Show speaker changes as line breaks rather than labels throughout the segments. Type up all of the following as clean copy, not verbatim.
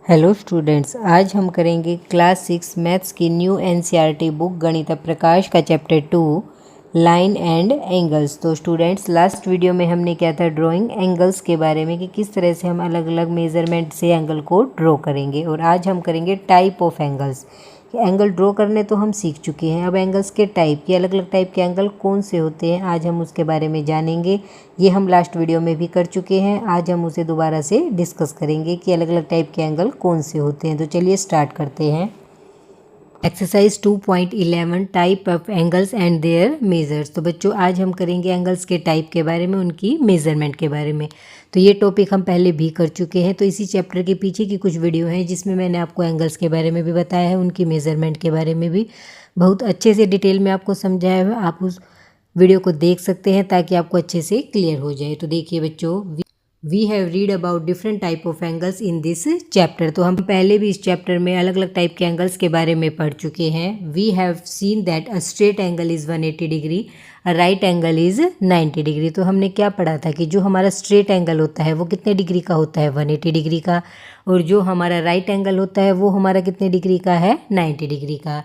Hello students, आज हम करेंगे क्लास 6 मैथ्स की न्यू एनसीईआरटी बुक गणित प्रकाश का चैप्टर 2 लाइन एंड एंगल्स। तो स्टूडेंट्स, लास्ट वीडियो में हमने क्या था, ड्राइंग एंगल्स के बारे में कि किस तरह से हम अलग अलग मेजरमेंट से एंगल को ड्रॉ करेंगे। और आज हम करेंगे type of angles. Angle draw करने तो हम सीख चुके हैं, अब एंगल्स के टाइप के अलग अलग टाइप के एंगल कौन से होते हैं आज हम उसके बारे में जानेंगे। ये हम लास्ट वीडियो में भी कर चुके हैं, आज हम उसे दोबारा से डिस्कस करेंगे कि अलग अलग टाइप के एंगल कौन से होते हैं। तो चलिए स्टार्ट करते हैं। Exercise 2.11 type of angles and there measures. तो बच्चों, आज हम करेंगे एंगल्स के टाइप के बारे में, उनकी मेजरमेंट के बारे में। तो ये टॉपिक हम पहले भी कर चुके हैं। तो इसी चैप्टर के पीछे की कुछ वीडियो हैं जिसमें मैंने आपको एंगल्स के बारे में भी बताया है, उनकी मेजरमेंट के बारे में भी बहुत अच्छे से डिटेल में आपको समझाया है। आप उस वीडियो को देख सकते हैं ताकि आपको अच्छे से क्लियर हो जाए। तो देखिए बच्चों, we have read about different type of angles in this chapter. तो हम पहले भी इस चैप्टर में अलग अलग टाइप के एंगल्स के बारे में पढ़ चुके हैं। We have seen that a straight angle is 180 degree, a right angle is 90 degree. तो हमने क्या पढ़ा था कि जो हमारा स्ट्रेट एंगल होता है वो कितने डिग्री का होता है, 180 डिग्री का। और जो हमारा राइट एंगल होता है वो हमारा कितने डिग्री का है, 90 डिग्री का।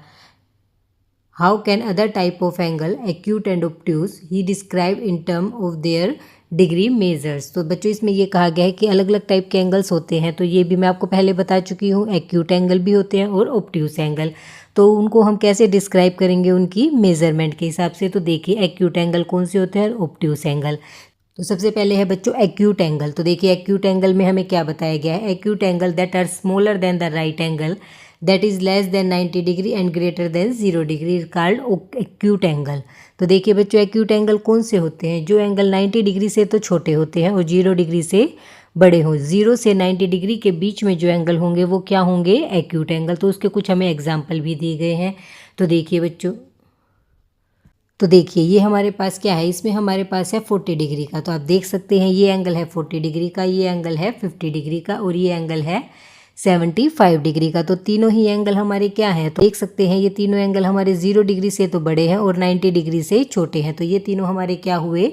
How can other type of angle acute and obtuse he describe in term of their degree measures. तो बच्चों, इसमें ये कहा गया है कि अलग अलग टाइप के एंगल्स होते हैं। तो ये भी मैं आपको पहले बता चुकी हूँ, एक्यूट एंगल भी होते हैं और ऑब्ट्यूज एंगल। तो उनको हम कैसे डिस्क्राइब करेंगे उनकी मेजरमेंट के हिसाब से। तो देखिए एक्यूट एंगल कौन से होते हैं और ऑब्ट्यूज एंगल। तो सबसे पहले है बच्चों एक्यूट एंगल। तो देखिए एक्यूट एंगल में हमें क्या बताया गया है, acute angle that are smaller than the right angle that is less than 90 degree and greater than 0 degree is called acute angle. तो देखिए बच्चों, एक्यूट एंगल कौन से होते हैं, जो एंगल 90 डिग्री से तो छोटे होते हैं और 0 डिग्री से बड़े हों। 0 से 90 डिग्री के बीच में जो एंगल होंगे वो क्या होंगे, एक्यूट एंगल। तो उसके कुछ हमें एग्जाम्पल भी दिए गए हैं। तो देखिए बच्चों, तो देखिए ये हमारे पास क्या है, इसमें हमारे पास है 40 डिग्री का। तो आप देख सकते हैं ये एंगल है 40 डिग्री का, ये एंगल है 50 डिग्री का और ये एंगल है 75 डिग्री का। तो तीनों ही एंगल हमारे क्या हैं, तो देख सकते हैं ये तीनों एंगल हमारे 0 डिग्री से तो बड़े हैं और 90 डिग्री से छोटे हैं। तो ये तीनों हमारे क्या हुए,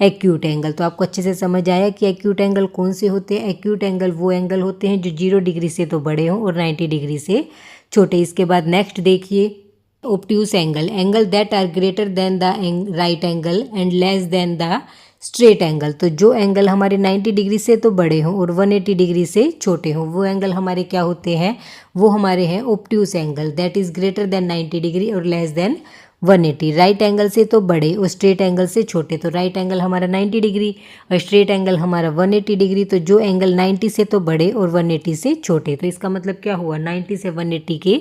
एक्यूट एंगल। तो आपको अच्छे से समझ आया कि एक्यूट एंगल कौन से होते हैं। एक्यूट एंगल वो एंगल होते हैं जो 0 डिग्री से तो बड़े हों और 90 डिग्री से छोटे। इसके बाद नेक्स्ट देखिए obtuse angle, angle that are greater than the right angle and less than the straight angle. तो जो एंगल हमारे 90 डिग्री से तो बड़े हों और 180 डिग्री से छोटे हों वो एंगल हमारे क्या होते हैं, वो हमारे हैं obtuse angle that is greater then 90 degree और लेस देन 180। राइट एंगल से तो बड़े और स्ट्रेट एंगल से छोटे। तो राइट एंगल हमारा 90 डिग्री और स्ट्रेट एंगल हमारा 180 डिग्री। तो जो एंगल 90 से तो बड़े और 180 से छोटे, तो इसका मतलब क्या हुआ, 90 से 180 के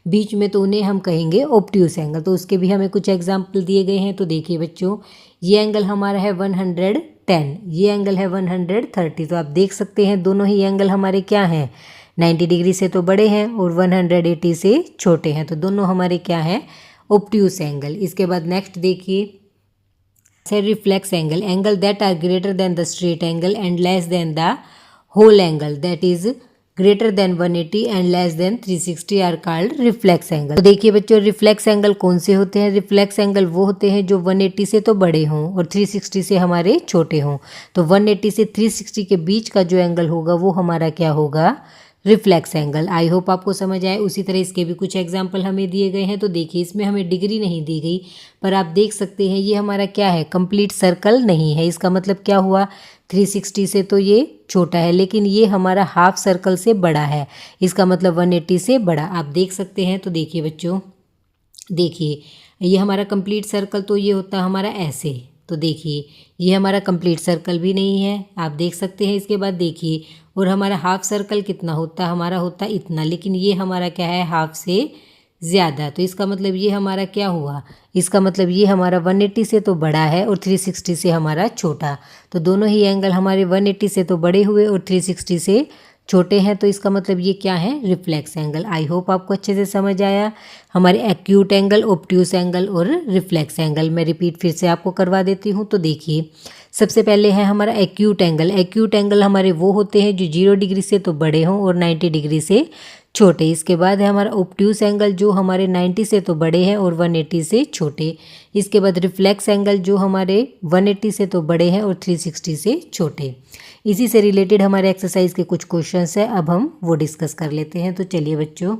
बीच में, तो उन्हें हम कहेंगे ऑब्ट्यूज एंगल। तो उसके भी हमें कुछ एग्जाम्पल दिए गए हैं। तो देखिए बच्चों, ये एंगल हमारा है 110, ये एंगल है 130। तो आप देख सकते हैं दोनों ही एंगल हमारे क्या हैं, 90 डिग्री से तो बड़े हैं और 180 से छोटे हैं। तो दोनों हमारे क्या हैं, ऑब्ट्यूज एंगल। इसके बाद नेक्स्ट देखिए reflex angle, angle that are greater than the straight angle and less than the whole angle that is greater than 180 and less than 360 are called reflex angle. तो देखिए बच्चों, रिफ्लेक्स एंगल कौन से होते हैं, रिफ्लेक्स एंगल वो होते हैं जो 180 से तो बड़े हों और 360 से हमारे छोटे हों। तो 180 से 360 के बीच का जो एंगल होगा वो हमारा क्या होगा, रिफ्लेक्स एंगल। आई होप आपको समझ आए। उसी तरह इसके भी कुछ एग्जाम्पल हमें दिए गए हैं। तो देखिए इसमें हमें डिग्री नहीं दी गई, पर आप देख सकते हैं ये हमारा क्या है, कंप्लीट सर्कल नहीं है। इसका मतलब क्या हुआ, 360 से तो ये छोटा है लेकिन ये हमारा हाफ सर्कल से बड़ा है। इसका मतलब 180 से बड़ा, आप देख सकते हैं। तो देखिए बच्चों, देखिए ये हमारा कंप्लीट सर्कल तो ये होता है हमारा ऐसे। तो देखिए ये हमारा कंप्लीट सर्कल भी नहीं है, आप देख सकते हैं। इसके बाद देखिए, और हमारा हाफ सर्कल कितना होता है, हमारा होता है इतना, लेकिन ये हमारा क्या है, हाफ से ज़्यादा। तो इसका मतलब ये हमारा क्या हुआ, इसका मतलब ये हमारा 180 से तो बड़ा है और 360 से हमारा छोटा। तो दोनों ही एंगल हमारे 180 से तो बड़े हुए और 360 से छोटे हैं। तो इसका मतलब ये क्या है, रिफ्लेक्स एंगल। आई होप आपको अच्छे से समझ आया। हमारे एक्यूट एंगल, ऑब्ट्यूज एंगल और रिफ्लेक्स एंगल मैं रिपीट फिर से आपको करवा देती हूँ। तो देखिए सबसे पहले है हमारा एक्यूट एंगल। एक्यूट एंगल हमारे वो होते हैं जो 0 डिग्री से तो बड़े हों और 90 डिग्री से छोटे। इसके बाद है हमारा ऑब्ट्यूज एंगल जो हमारे 90 से तो बड़े हैं और 180 से छोटे। इसके बाद रिफ्लेक्स एंगल जो हमारे 180 से तो बड़े हैं और 360 से छोटे। इसी से रिलेटेड हमारे एक्सरसाइज के कुछ क्वेश्चंस है, अब हम वो डिस्कस कर लेते हैं। तो चलिए बच्चों,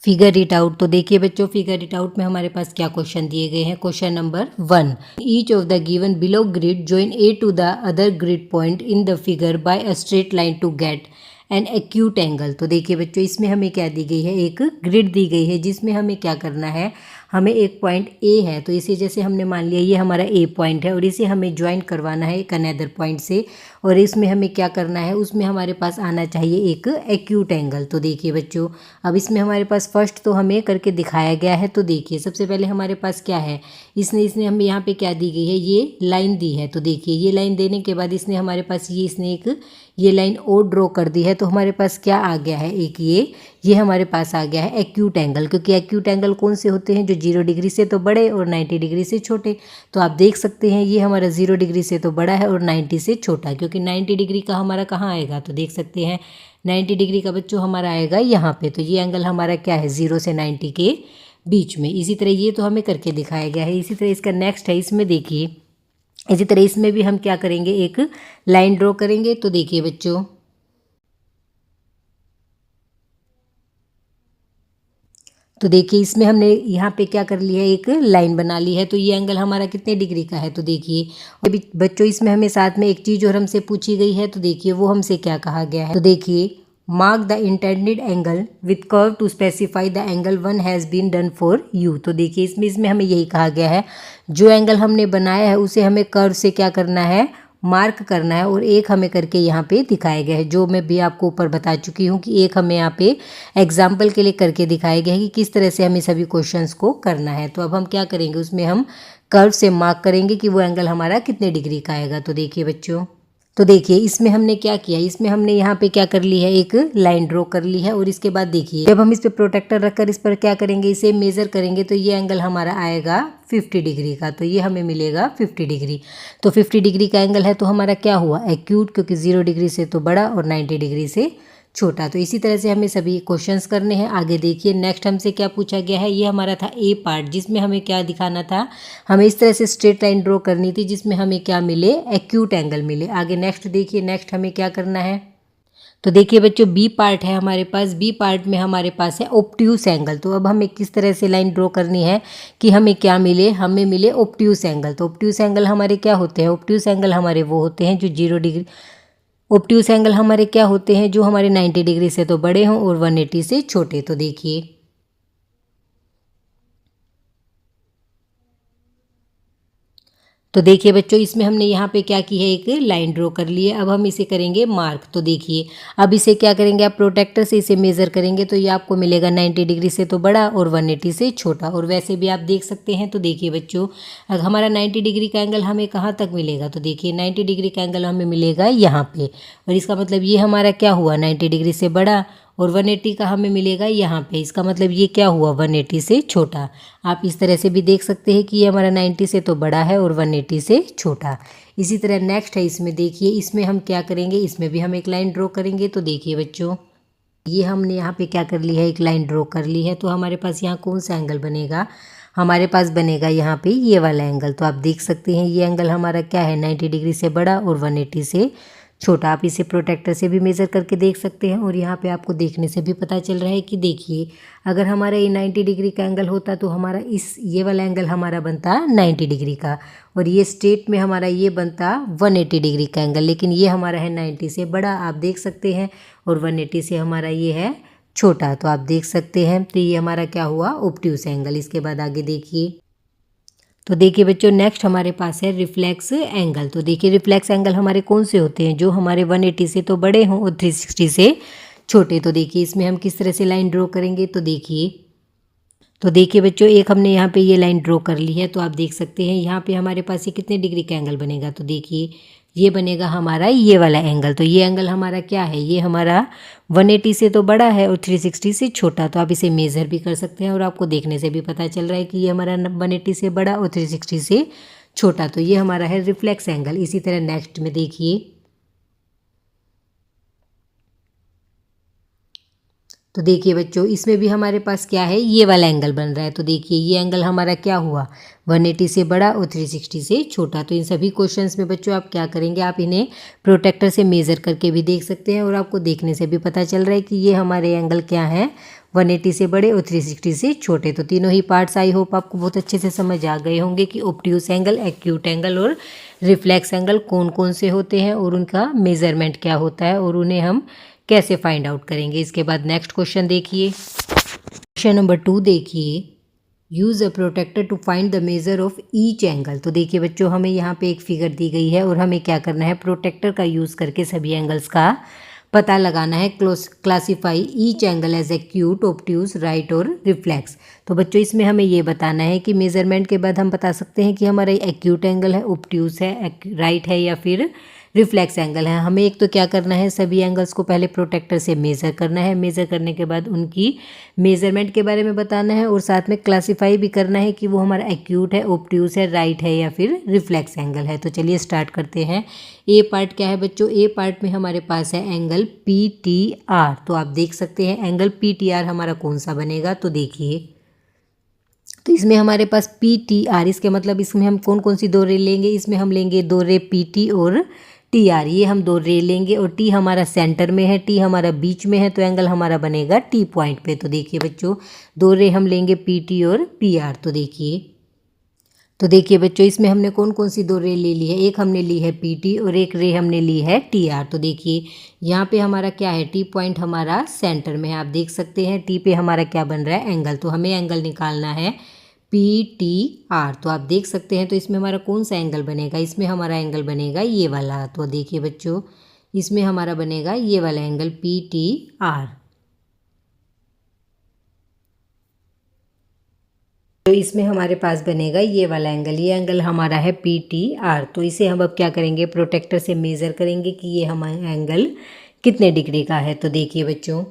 फिगर इट आउट। तो देखिए बच्चों, फिगर इट आउट में हमारे पास क्या क्वेश्चन दिए गए हैं। Question number 1, each of the given below grid join A to the other grid point in the figure by a straight line to get an acute angle. तो देखिए बच्चों, इसमें हमें क्या दी गई है, एक ग्रिड दी गई है जिसमें हमें क्या करना है, हमें एक पॉइंट ए है, तो इसे जैसे हमने मान लिया ये हमारा ए पॉइंट है और इसे हमें ज्वाइन करवाना है एक अनदर पॉइंट से, और इसमें हमें क्या करना है, उसमें हमारे पास आना चाहिए एक एक्यूट एंगल। तो देखिए बच्चों, अब इसमें हमारे पास फर्स्ट तो हमें करके दिखाया गया है। तो देखिए सबसे पहले हमारे पास क्या है, इसने हमें यहाँ पे क्या दी गई है, ये लाइन दी है। तो देखिए ये लाइन देने के बाद इसने हमारे पास इसने एक ये लाइन और ड्रॉ कर दी है। तो हमारे पास क्या आ गया है, एक ये हमारे पास आ गया है एक्यूट एंगल, क्योंकि एक्यूट एंगल कौन से होते हैं, जो 0 डिग्री से तो बड़े और 90 डिग्री से छोटे। तो आप देख सकते हैं ये हमारा 0 डिग्री से तो बड़ा है और 90 से छोटा, क्योंकि 90 डिग्री का हमारा कहाँ आएगा, तो देख सकते हैं 90 डिग्री का बच्चों हमारा आएगा यहाँ पे। तो ये एंगल हमारा क्या है, 0 से 90 के बीच में। इसी तरह ये तो हमें करके दिखाया गया है। इसी तरह इसका नेक्स्ट है, इसमें देखिए इसी तरह इसमें भी हम क्या करेंगे, एक लाइन ड्रॉ करेंगे। तो देखिए बच्चों, तो देखिए इसमें हमने यहाँ पे क्या कर लिया है, एक लाइन बना ली है। तो ये एंगल हमारा कितने डिग्री का है, तो देखिए अभी बच्चों इसमें हमें साथ में एक चीज़ और हमसे पूछी गई है। तो देखिए वो हमसे क्या कहा गया है, तो देखिए mark the intended angle with curve to specify the angle one has been done for you. तो देखिए इसमें हमें यही कहा गया है, जो एंगल हमने बनाया है उसे हमें कर्व से क्या करना है, मार्क करना है, और एक हमें करके यहाँ पे दिखाया गया है, जो मैं भी आपको ऊपर बता चुकी हूँ कि एक हमें यहाँ पे एग्जाम्पल के लिए करके दिखाया गया है कि किस तरह से हमें सभी क्वेश्चंस को करना है। तो अब हम क्या करेंगे, उसमें हम कर्व से मार्क करेंगे कि वो एंगल हमारा कितने डिग्री का आएगा। तो देखिए बच्चों, तो देखिए इसमें हमने क्या किया, इसमें हमने यहाँ पे क्या कर ली है, एक लाइन ड्रॉ कर ली है, और इसके बाद देखिए जब हम इस पे प्रोटेक्टर रखकर इस पर क्या करेंगे, इसे मेजर करेंगे, तो ये एंगल हमारा आएगा 50 डिग्री का। तो ये हमें मिलेगा 50 डिग्री। तो 50 डिग्री का एंगल है तो हमारा क्या हुआ, एक्यूट, क्योंकि 0 डिग्री से तो बड़ा और 90 डिग्री से छोटा। तो इसी तरह से हमें सभी क्वेश्चंस करने हैं। आगे देखिए नेक्स्ट हमसे क्या पूछा गया है, ये हमारा था ए पार्ट, जिसमें हमें क्या दिखाना था, हमें इस तरह से स्ट्रेट लाइन ड्रॉ करनी थी जिसमें हमें क्या मिले, एक्यूट एंगल मिले। आगे नेक्स्ट देखिए, नेक्स्ट हमें क्या करना है, तो देखिए बच्चों बी पार्ट है हमारे पास। बी पार्ट में हमारे पास है ऑब्ट्यूस एंगल। तो अब हमें किस तरह से लाइन ड्रॉ करनी है कि हमें क्या मिले, हमें मिले ऑब्ट्यूस एंगल। तो ऑब्ट्यूस एंगल हमारे क्या होते हैं, ऑब्ट्यूस एंगल हमारे वो होते हैं जो 0 डिग्री, ऑब्ट्यूस एंगल हमारे क्या होते हैं, जो हमारे 90 डिग्री से तो बड़े हों और 180 से छोटे। तो देखिए तो देखिए बच्चों, इसमें हमने यहाँ पे क्या की है, एक लाइन ड्रॉ कर ली है। अब हम इसे करेंगे मार्क। तो देखिए अब इसे क्या करेंगे, आप प्रोटेक्टर से इसे मेज़र करेंगे तो ये आपको मिलेगा 90 डिग्री से तो बड़ा और 180 से छोटा। और वैसे भी आप देख सकते हैं। तो देखिए बच्चों, अगर हमारा 90 डिग्री का एंगल हमें कहाँ तक मिलेगा, तो देखिए 90 डिग्री का एंगल हमें मिलेगा यहाँ पे, और इसका मतलब ये हमारा क्या हुआ, 90 डिग्री से बड़ा, और 180 का हमें मिलेगा यहाँ पे, इसका मतलब ये क्या हुआ, 180 से छोटा। आप इस तरह से भी देख सकते हैं कि ये हमारा 90 से तो बड़ा है और 180 से छोटा। इसी तरह नेक्स्ट है, इसमें देखिए इसमें हम क्या करेंगे, इसमें भी हम एक लाइन ड्रॉ करेंगे। तो देखिए बच्चों, ये हमने यहाँ पे क्या कर ली है, एक लाइन ड्रॉ कर ली है। तो हमारे पास यहाँ कौन सा एंगल बनेगा, हमारे पास बनेगा यहाँ पे ये वाला एंगल। तो आप देख सकते हैं ये एंगल हमारा क्या है, 90 डिग्री से बड़ा और 180 से छोटा। आप इसे प्रोटेक्टर से भी मेज़र करके देख सकते हैं, और यहाँ पे आपको देखने से भी पता चल रहा है कि देखिए अगर हमारा ये 90 डिग्री का एंगल होता तो हमारा ये वाला एंगल हमारा बनता 90 डिग्री का, और ये स्ट्रेट में हमारा ये बनता 180 डिग्री का एंगल। लेकिन ये हमारा है 90 से बड़ा, आप देख सकते हैं, और 180 से हमारा ये है छोटा। तो आप देख सकते हैं, तो ये हमारा क्या हुआ, ऑब्ट्यूस एंगल। इसके बाद आगे देखिए, तो देखिए बच्चों नेक्स्ट हमारे पास है रिफ्लेक्स एंगल। तो देखिए रिफ्लेक्स एंगल हमारे कौन से होते हैं, जो हमारे 180 से तो बड़े हों और 360 से छोटे। तो देखिए इसमें हम किस तरह से लाइन ड्रॉ करेंगे, तो देखिए बच्चों, एक हमने यहाँ पे ये लाइन ड्रॉ कर ली है। तो आप देख सकते हैं यहाँ पे हमारे पास ये कितने डिग्री का एंगल बनेगा, तो देखिए ये बनेगा हमारा ये वाला एंगल। तो ये एंगल हमारा क्या है, ये हमारा 180 से तो बड़ा है और 360 से छोटा। तो आप इसे मेज़र भी कर सकते हैं, और आपको देखने से भी पता चल रहा है कि ये हमारा 180 से बड़ा और 360 से छोटा। तो ये हमारा है रिफ्लेक्स एंगल। इसी तरह नेक्स्ट में देखिए, तो देखिए बच्चों, इसमें भी हमारे पास क्या है, ये वाला एंगल बन रहा है। तो देखिए ये एंगल हमारा क्या हुआ, 180 से बड़ा और 360 से छोटा। तो इन सभी क्वेश्चंस में बच्चों आप क्या करेंगे, आप इन्हें प्रोटेक्टर से मेज़र करके भी देख सकते हैं और आपको देखने से भी पता चल रहा है कि ये हमारे एंगल क्या हैं, 180 से बड़े और 360 से छोटे। तो तीनों ही पार्ट्स आई होप आपको बहुत अच्छे से समझ आ गए होंगे कि ऑब्ट्यूस एंगल, एक्यूट एंगल और रिफ्लेक्स एंगल कौन कौन से होते हैं और उनका मेज़रमेंट क्या होता है और उन्हें हम कैसे फाइंड आउट करेंगे। इसके बाद नेक्स्ट क्वेश्चन देखिए, क्वेश्चन नंबर 2 देखिए, use a protractor to find the measure of each angle. तो देखिए बच्चों, हमें यहाँ पे एक फिगर दी गई है और हमें क्या करना है, प्रोटेक्टर का यूज़ करके सभी एंगल्स का पता लगाना है। Classify each angle as acute, obtuse, right और रिफ्लेक्स। तो बच्चों इसमें हमें ये बताना है कि मेजरमेंट के बाद हम बता सकते हैं कि हमारा एक्यूट एंगल है, ऑब्ट्यूस है, राइट है या फिर रिफ्लेक्स एंगल है। हमें एक तो क्या करना है, सभी एंगल्स को पहले प्रोटेक्टर से मेज़र करना है। मेज़र करने के बाद उनकी मेज़रमेंट के बारे में बताना है और साथ में क्लासीफाई भी करना है कि वो हमारा एक्यूट है, ऑब्ट्यूस है, राइट है या फिर रिफ्लेक्स एंगल है। तो चलिए स्टार्ट करते हैं। ए पार्ट क्या है बच्चों, ए पार्ट में हमारे पास है एंगल पी टी आर। तो आप देख सकते हैं एंगल पी टी आर हमारा कौन सा बनेगा। तो देखिए, तो इसमें हमारे पास पी टी आर, इसके मतलब इसमें हम कौन कौन सी दो रे लेंगे, इसमें हम लेंगे दो रे पी टी और टी आर। ये हम दो रे लेंगे और टी हमारा सेंटर में है, टी हमारा बीच में है, तो एंगल हमारा बनेगा टी पॉइंट पे। तो देखिए बच्चों, दो रे हम लेंगे पी टी और पी आर। तो देखिए बच्चों, इसमें हमने कौन कौन सी दो रे ले ली है, एक हमने ली है पी टी और एक रे हमने ली है टी आर। तो देखिए यहाँ पे हमारा क्या है, टी पॉइंट हमारा सेंटर में है। आप देख सकते हैं टी पे हमारा क्या बन रहा है, एंगल। तो हमें एंगल निकालना है पी टी आर। तो आप देख सकते हैं, तो इसमें हमारा कौन सा एंगल बनेगा, इसमें हमारा एंगल बनेगा ये वाला। तो देखिए बच्चों, इसमें हमारा बनेगा ये वाला एंगल पी टी आर। तो इसमें हमारे पास बनेगा ये वाला एंगल, ये एंगल हमारा है पी टी आर। तो इसे हम अब क्या करेंगे, प्रोटेक्टर से मेज़र करेंगे कि ये हमारा एंगल कितने डिग्री का है। तो देखिए बच्चों,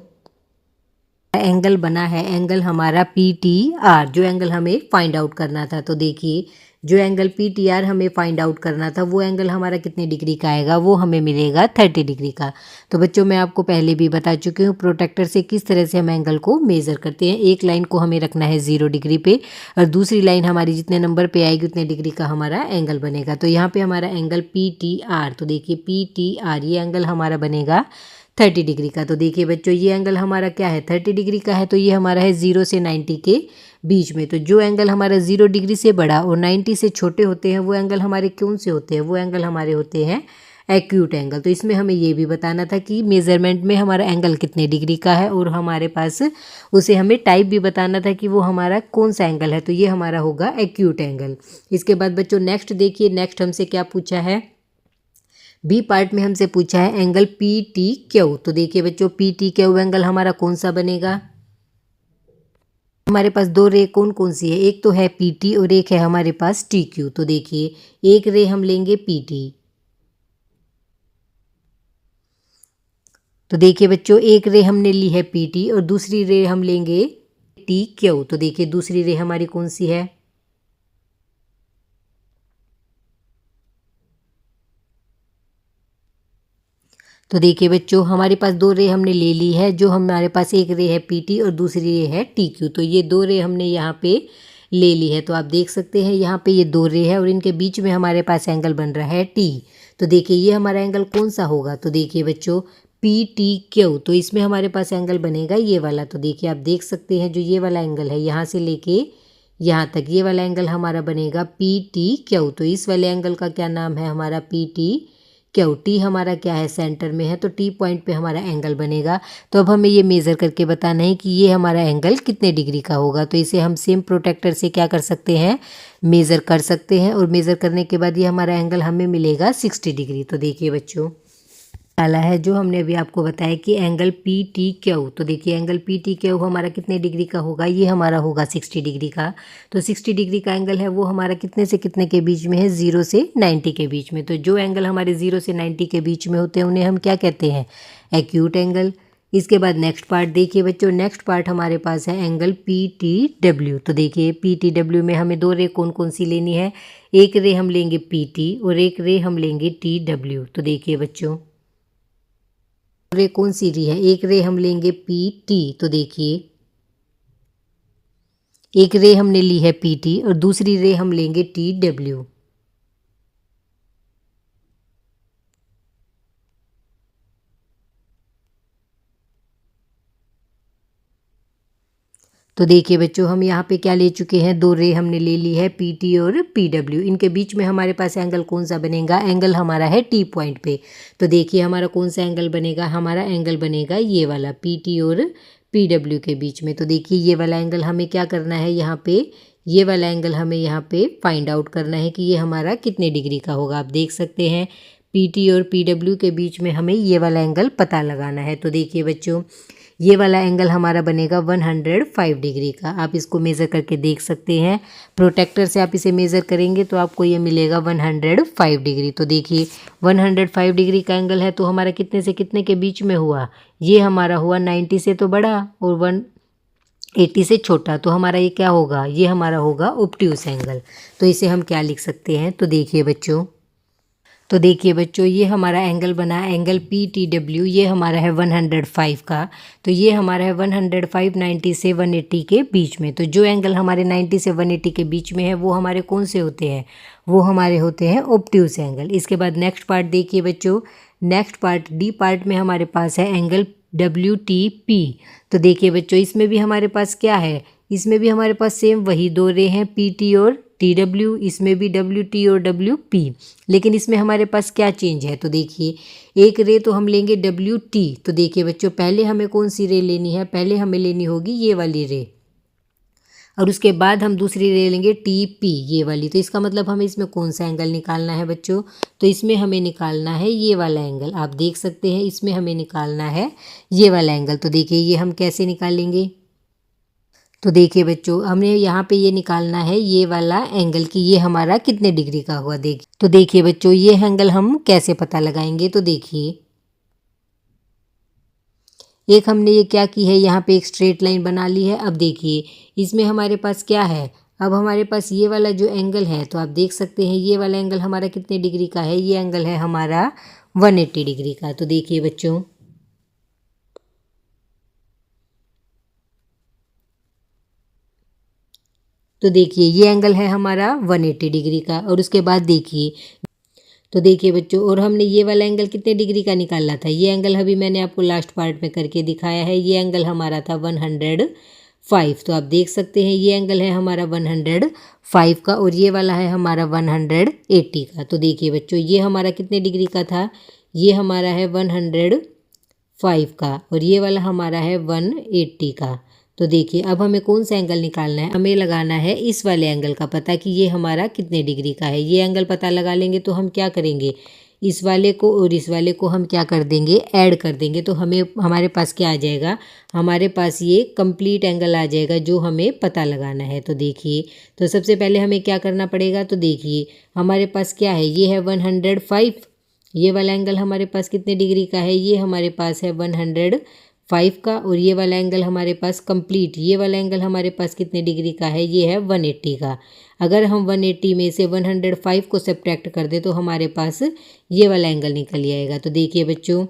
एंगल बना है, एंगल हमारा पी टी आर, जो एंगल हमें फाइंड आउट करना था। तो देखिए, जो एंगल पी टी आर हमें फाइंड आउट करना था वो एंगल हमारा कितने डिग्री का आएगा, वो हमें मिलेगा 30 डिग्री का। तो बच्चों मैं आपको पहले भी बता चुकी हूँ प्रोटेक्टर से किस तरह से हम एंगल को मेज़र करते हैं। एक लाइन को हमें रखना है 0 डिग्री पे और दूसरी लाइन हमारी जितने नंबर पे आएगी उतने डिग्री का हमारा एंगल बनेगा। तो यहाँ पे हमारा एंगल पी टी आर, तो देखिए पी टी आर, ये एंगल हमारा बनेगा 30 डिग्री का। तो देखिए बच्चों, ये एंगल हमारा क्या है, 30 डिग्री का है। तो ये हमारा है 0 से 90 के बीच में। तो जो एंगल हमारा 0 डिग्री से बड़ा और 90 से छोटे होते हैं वो एंगल हमारे कौन से होते हैं, वो एंगल हमारे होते हैं एक्यूट एंगल। तो इसमें हमें ये भी बताना था कि मेज़रमेंट में हमारा एंगल कितने डिग्री का है और हमारे पास उसे हमें टाइप भी बताना था कि वो हमारा कौन सा एंगल है। तो ये हमारा होगा एक्यूट एंगल। इसके बाद बच्चों नेक्स्ट देखिए, नेक्स्ट हमसे क्या पूछा है, बी पार्ट में हमसे पूछा है एंगल पी टी क्यू। तो देखिए बच्चों, पी टी क्यू एंगल हमारा कौन सा बनेगा, हमारे पास दो रे कौन कौन सी है, एक तो है पी टी और एक है हमारे पास टी क्यू। तो देखिए एक रे हम लेंगे पी टी। तो देखिए बच्चों, एक रे हमने ली है पी टी और दूसरी रे हम लेंगे टी क्यू। तो देखिए दूसरी रे हमारी कौन सी है, तो देखिए बच्चों, हमारे पास दो रे हमने ले ली है, जो हमारे पास एक रे है पी टी और दूसरी रे है टी क्यू। तो ये दो रे हमने यहाँ पे ले ली है। तो आप देख सकते हैं यहाँ पे ये दो रे है और इनके बीच में हमारे पास एंगल बन रहा है टी। तो देखिए ये हमारा एंगल कौन सा होगा, तो देखिए बच्चों पी टी क्यू। तो इसमें हमारे पास एंगल बनेगा ये वाला। तो देखिए आप देख सकते हैं, जो ये वाला एंगल है यहाँ से लेके यहाँ तक, ये वाला एंगल हमारा बनेगा पी टी क्यू। तो इस वाले एंगल का क्या नाम है, हमारा पी टी क्यू। टी हमारा क्या है, सेंटर में है, तो टी पॉइंट पे हमारा एंगल बनेगा। तो अब हमें ये मेज़र करके बताना है कि ये हमारा एंगल कितने डिग्री का होगा। तो इसे हम सेम प्रोटेक्टर से क्या कर सकते हैं, मेज़र कर सकते हैं और मेज़र करने के बाद ये हमारा एंगल हमें मिलेगा 60 डिग्री। तो देखिए बच्चों, डाला है जो हमने अभी आपको बताया कि एंगल पी टी क्यू। तो देखिए एंगल पी टी क्यू हमारा कितने डिग्री का होगा, ये हमारा होगा 60 डिग्री का। तो 60 डिग्री का एंगल है वो हमारा कितने से कितने के बीच में है, 0 से 90 के बीच में। तो जो एंगल हमारे 0 से 90 के बीच में होते हैं उन्हें हम क्या कहते हैं, एक्यूट एंगल। इसके बाद नेक्स्ट पार्ट देखिए बच्चों, नेक्स्ट पार्ट हमारे पास है एंगल पी टी डब्ल्यू। तो देखिए पी टी डब्ल्यू में हमें दो रे कौन कौन सी लेनी है, एक रे हम लेंगे पी टी और एक रे हम लेंगे टी डब्ल्यू। तो देखिए बच्चों, रे कौन सी रे है, एक रे हम लेंगे पी टी, तो देखिए एक रे हमने ली है पी टी और दूसरी रे हम लेंगे टी डब्ल्यू। तो देखिए बच्चों हम यहाँ पे क्या ले चुके हैं, दो रे हमने ले ली है पी टी और पी डब्ल्यू। इनके बीच में हमारे पास एंगल कौन सा बनेगा, एंगल हमारा है टी पॉइंट पे। तो देखिए हमारा कौन सा एंगल बनेगा, हमारा एंगल बनेगा ये वाला पी टी और पी डब्ल्यू के बीच में। तो देखिए ये वाला एंगल हमें क्या करना है, यहाँ पे ये वाला एंगल हमें यहाँ पे फाइंड आउट करना है कि ये हमारा कितने डिग्री का होगा। आप देख सकते हैं पी टी और पी डब्ल्यू के बीच में हमें ये वाला एंगल पता लगाना है। तो देखिए बच्चों ये वाला एंगल हमारा बनेगा 105 डिग्री का। आप इसको मेज़र करके देख सकते हैं, प्रोटेक्टर से आप इसे मेज़र करेंगे तो आपको ये मिलेगा 105 डिग्री। तो देखिए 105 डिग्री का एंगल है तो हमारा कितने से कितने के बीच में हुआ, ये हमारा हुआ 90 से तो बड़ा और 180 से छोटा। तो हमारा ये क्या होगा, ये हमारा होगा ऑब्ट्यूस एंगल। तो इसे हम क्या लिख सकते हैं, तो देखिए बच्चों ये हमारा एंगल बना, एंगल पी टी डब्ल्यू, ये हमारा है 105 का। तो ये हमारा है 105 90 से 180 के बीच में। तो जो एंगल हमारे 90 से 180 के बीच में है वो हमारे कौन से होते हैं, वो हमारे होते हैं ऑब्ट्यूस एंगल। इसके बाद नेक्स्ट पार्ट देखिए बच्चों, नेक्स्ट पार्ट डी पार्ट में हमारे पास है एंगल डब्ल्यू टी पी। तो देखिए बच्चों इसमें भी हमारे पास क्या है, इसमें भी हमारे पास सेम वही दो रे हैं पी टी और टी डब्ल्यू, इसमें भी डब्ल्यू टी और डब्ल्यू पी, लेकिन इसमें हमारे पास क्या चेंज है। तो देखिए एक रे तो हम लेंगे डब्ल्यू टी। तो देखिए बच्चों पहले हमें कौन सी रे लेनी है, पहले हमें लेनी होगी ये वाली रे और उसके बाद हम दूसरी रे लेंगे टी पी, ये वाली। तो इसका मतलब हमें इसमें कौन सा एंगल निकालना है बच्चों, तो इसमें हमें निकालना है ये वाला एंगल। आप देख सकते हैं इसमें हमें निकालना है ये वाला एंगल। तो देखिए ये हम कैसे निकालेंगे, तो देखिए बच्चों हमने यहाँ पे ये निकालना है ये वाला एंगल कि ये हमारा कितने डिग्री का हुआ। देखिए तो देखिए बच्चों ये एंगल हम कैसे पता लगाएंगे, तो देखिए एक हमने ये क्या की है, यहाँ पे एक स्ट्रेट लाइन बना ली है। अब देखिए इसमें हमारे पास क्या है, अब हमारे पास ये वाला जो एंगल है, तो आप देख सकते हैं ये वाला एंगल हमारा कितने डिग्री का है, ये एंगल है हमारा 180 डिग्री का। तो देखिए बच्चों तो देखिए ये एंगल है हमारा 180 डिग्री का। और उसके बाद देखिए तो देखिए बच्चों और हमने ये वाला एंगल कितने डिग्री का निकाला था, ये एंगल अभी मैंने आपको लास्ट पार्ट में करके दिखाया है, ये एंगल हमारा था 105। तो आप देख सकते हैं ये एंगल है हमारा 105 का और ये वाला है हमारा 180 का। तो देखिए बच्चों ये हमारा कितने डिग्री का था, ये हमारा है 105 का और ये वाला हमारा है 180 का। तो देखिए अब हमें कौन सा एंगल निकालना है, हमें लगाना है इस वाले एंगल का पता कि ये हमारा कितने डिग्री का है। ये एंगल पता लगा लेंगे तो हम क्या करेंगे, इस वाले को और इस वाले को हम क्या कर देंगे, ऐड कर देंगे। तो हमें हमारे पास क्या आ जाएगा, हमारे पास ये कंप्लीट एंगल आ जाएगा जो हमें पता लगाना है। तो देखिए तो सबसे पहले हमें क्या करना पड़ेगा, तो देखिए हमारे पास क्या है, ये है 105, ये वाला एंगल हमारे पास कितने डिग्री का है, ये हमारे पास है 105 का और ये वाला एंगल हमारे पास कंप्लीट, ये वाला एंगल हमारे पास कितने डिग्री का है, ये है 180 का। अगर हम 180 में से 105 को सब्ट्रैक्ट कर दे तो हमारे पास ये वाला एंगल निकल आएगा। तो देखिए बच्चों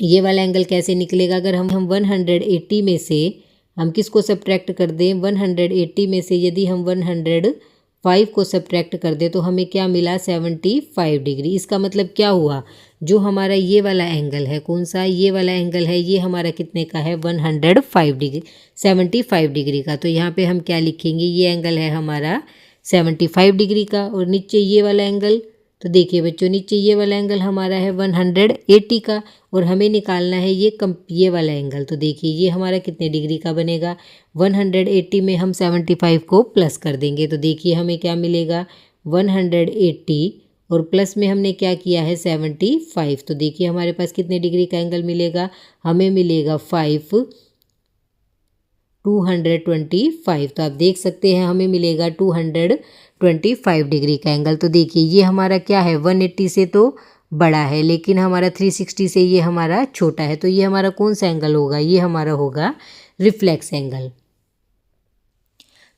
ये वाला एंगल कैसे निकलेगा, अगर हम 180 में से हम किसको सब्ट्रैक्ट कर दें, 180 में से यदि हम 105 को सब्ट्रैक्ट कर दे तो हमें क्या मिला, 75 डिग्री। इसका मतलब क्या हुआ, जो हमारा ये वाला एंगल है, कौन सा, ये वाला एंगल है, ये हमारा कितने का है, 105 डिग्री, 75 डिग्री का। तो यहाँ पे हम क्या लिखेंगे, ये एंगल है हमारा 75 डिग्री का और नीचे ये वाला एंगल, तो देखिए बच्चों नीचे ये वाला एंगल हमारा है 180 का और हमें निकालना है ये वाला एंगल। तो देखिए ये हमारा कितने डिग्री का बनेगा, 180 में हम 75 को प्लस कर देंगे तो देखिए हमें क्या मिलेगा, 180 और प्लस में हमने क्या किया है 75। तो देखिए हमारे पास कितने डिग्री का एंगल मिलेगा, हमें मिलेगा 225। तो आप देख सकते हैं हमें मिलेगा 225 डिग्री का एंगल। तो देखिए ये हमारा क्या है, 180 से तो बड़ा है लेकिन हमारा 360 से ये हमारा छोटा है। तो ये हमारा कौन सा एंगल होगा, ये हमारा होगा रिफ्लेक्स एंगल।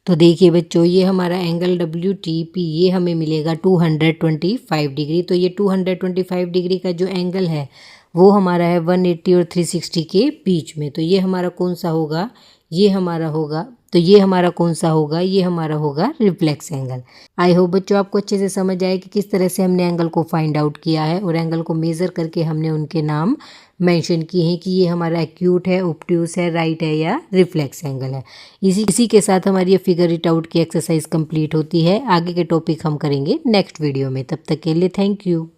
तो देखिए बच्चों ये हमारा एंगल WTP ये हमें मिलेगा 225 डिग्री। तो ये 225 डिग्री का जो एंगल है वो हमारा है 180 और 360 के बीच में। तो ये हमारा कौन सा होगा, ये हमारा होगा, तो ये हमारा कौन सा होगा, ये हमारा होगा रिफ्लेक्स एंगल। आई होप बच्चों आपको अच्छे से समझ आए कि किस तरह से हमने एंगल को फाइंड आउट किया है और एंगल को मेज़र करके हमने उनके नाम मेंशन किए हैं कि ये हमारा एक्यूट है, ऑब्ट्यूस है, राइट है या रिफ्लेक्स एंगल है। इसी के साथ हमारी ये फिगर इट आउट की एक्सरसाइज कंप्लीट होती है। आगे के टॉपिक हम करेंगे नेक्स्ट वीडियो में। तब तक के लिए थैंक यू।